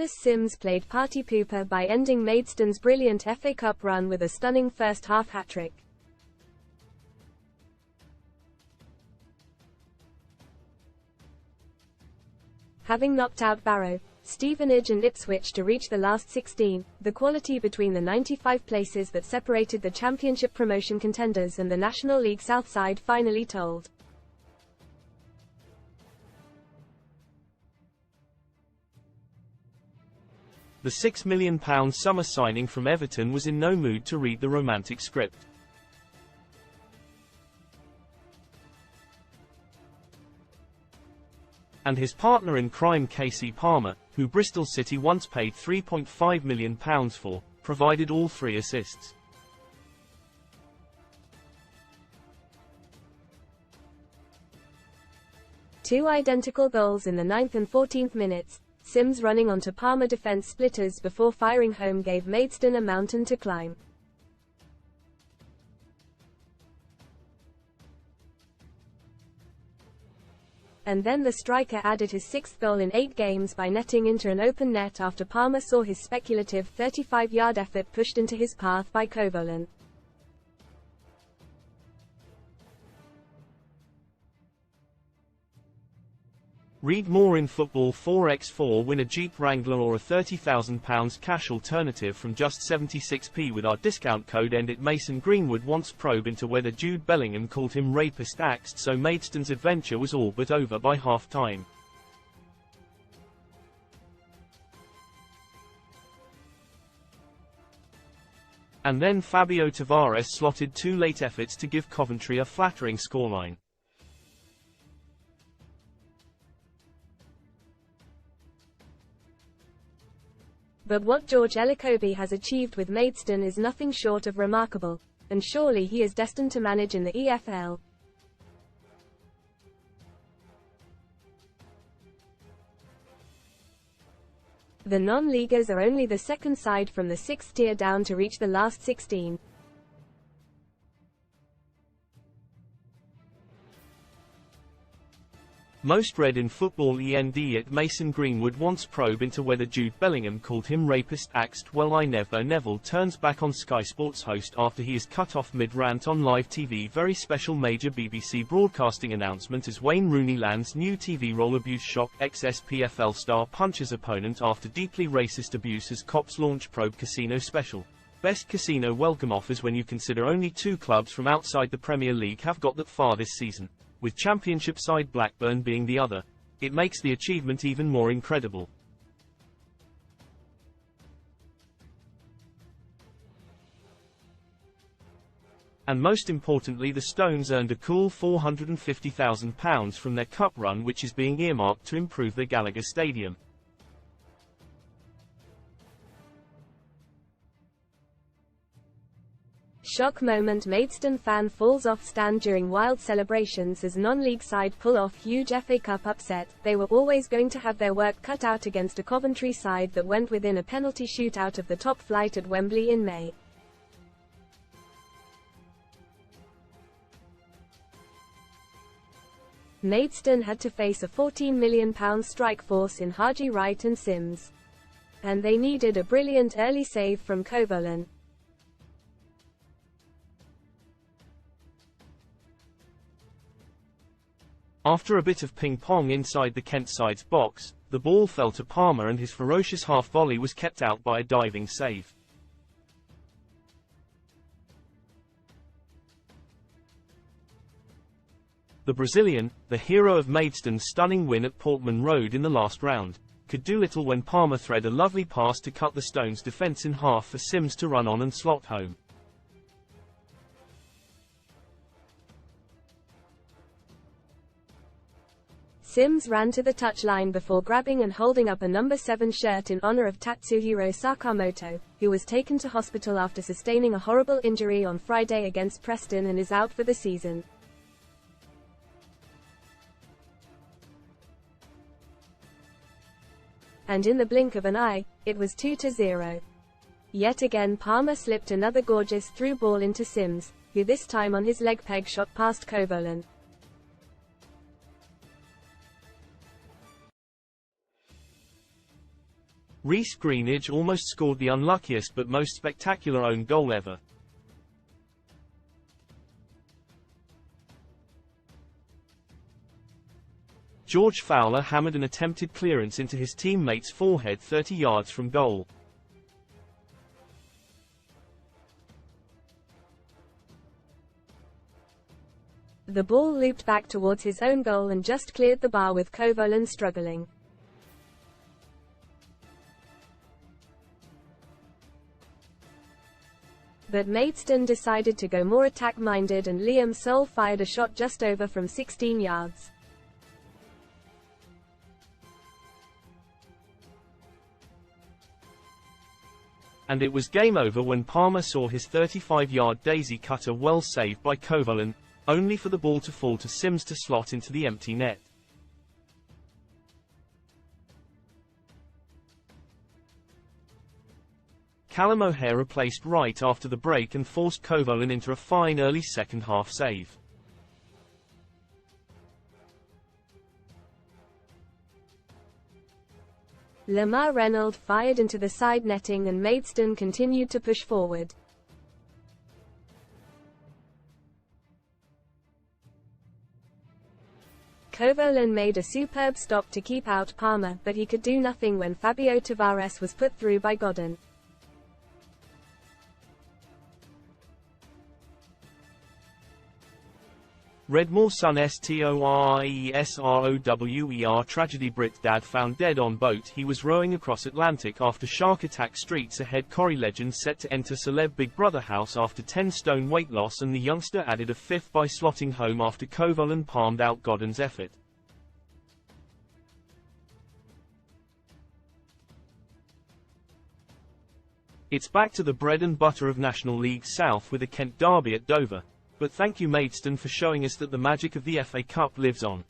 Ellis Simms played party pooper by ending Maidstone's brilliant FA Cup run with a stunning first-half hat-trick. Having knocked out Barrow, Stevenage and Ipswich to reach the last 16, the quality between the 95 places that separated the Championship promotion contenders and the National League South side finally told. The £6 million summer signing from Everton was in no mood to read the romantic script. And his partner in crime Casey Palmer, who Bristol City once paid £3.5 million for, provided all 3 assists. Two identical goals in the 9th and 14th minutes, Simms running onto Palmer defence splitters before firing home gave Maidstone a mountain to climb. And then the striker added his 6th goal in 8 games by netting into an open net after Palmer saw his speculative 35-yard effort pushed into his path by Kovalan. Read more in Football 4x4. Win a Jeep Wrangler or a £30,000 cash alternative from just 76p with our discount code END. Mason Greenwood wants probe into whether Jude Bellingham called him rapist axed, so Maidstone's adventure was all but over by half-time. And then Fabio Tavares slotted 2 late efforts to give Coventry a flattering scoreline. But what George Elokobi has achieved with Maidstone is nothing short of remarkable, and surely he is destined to manage in the EFL. The non-leaguers are only the second side from the 6th tier down to reach the last 16. Most read in Football END. Mason Greenwood wants probe into whether Jude Bellingham called him rapist axed. Well, Neville turns back on Sky Sports host after he is cut off mid-rant on live TV. Very special major BBC broadcasting announcement as Wayne Rooney lands new TV role. Abuse shock. Ex-SPFL star punches opponent after deeply racist abuse as cops launch probe casino special. Best casino welcome offers when you consider only 2 clubs from outside the Premier League have got that far this season, with Championship side Blackburn being the other. It makes the achievement even more incredible. And most importantly, the Stones earned a cool £450,000 from their cup run, which is being earmarked to improve the Gallagher Stadium. Shock moment. Maidstone fan falls off stand during wild celebrations as non-league side pull off huge FA Cup upset. They were always going to have their work cut out against a Coventry side that went within a penalty shootout of the top flight at Wembley in May. Maidstone had to face a £14 million strike force in Haji Wright and Simms. And they needed a brilliant early save from Kovalan. After a bit of ping-pong inside the Kent side's box, the ball fell to Palmer and his ferocious half-volley was kept out by a diving save. The Brazilian, the hero of Maidstone's stunning win at Portman Road in the last round, could do little when Palmer thread a lovely pass to cut the Stones' defence in half for Simms to run on and slot home. Simms ran to the touchline before grabbing and holding up a number 7 shirt in honor of Tatsuhiro Sakamoto, who was taken to hospital after sustaining a horrible injury on Friday against Preston and is out for the season. And in the blink of an eye, it was 2-0. Yet again Palmer slipped another gorgeous through ball into Simms, who this time on his leg peg shot past Kovalan. Reece Greenidge almost scored the unluckiest but most spectacular own goal ever. George Fowler hammered an attempted clearance into his teammate's forehead 30 yards from goal. The ball looped back towards his own goal and just cleared the bar with Kovalan struggling. But Maidstone decided to go more attack-minded and Liam Soul fired a shot just over from 16 yards. And it was game over when Palmer saw his 35-yard daisy cutter well saved by Kovalan, only for the ball to fall to Sims to slot into the empty net. Callum O'Hare replaced Wright after the break and forced Kovalan into a fine early second-half save. Lamar Reynolds fired into the side netting and Maidstone continued to push forward. Kovalan made a superb stop to keep out Palmer, but he could do nothing when Fabio Tavares was put through by Godden. Redmore son STORIESROWER tragedy. Brit dad found dead on boat he was rowing across Atlantic after shark attack. Streets ahead. Corrie legend set to enter celeb Big Brother house after 10 stone weight loss, and the youngster added a fifth by slotting home after Kovalan palmed out Godden's effort. It's back to the bread and butter of National League South with a Kent derby at Dover. But thank you Maidstone for showing us that the magic of the FA Cup lives on.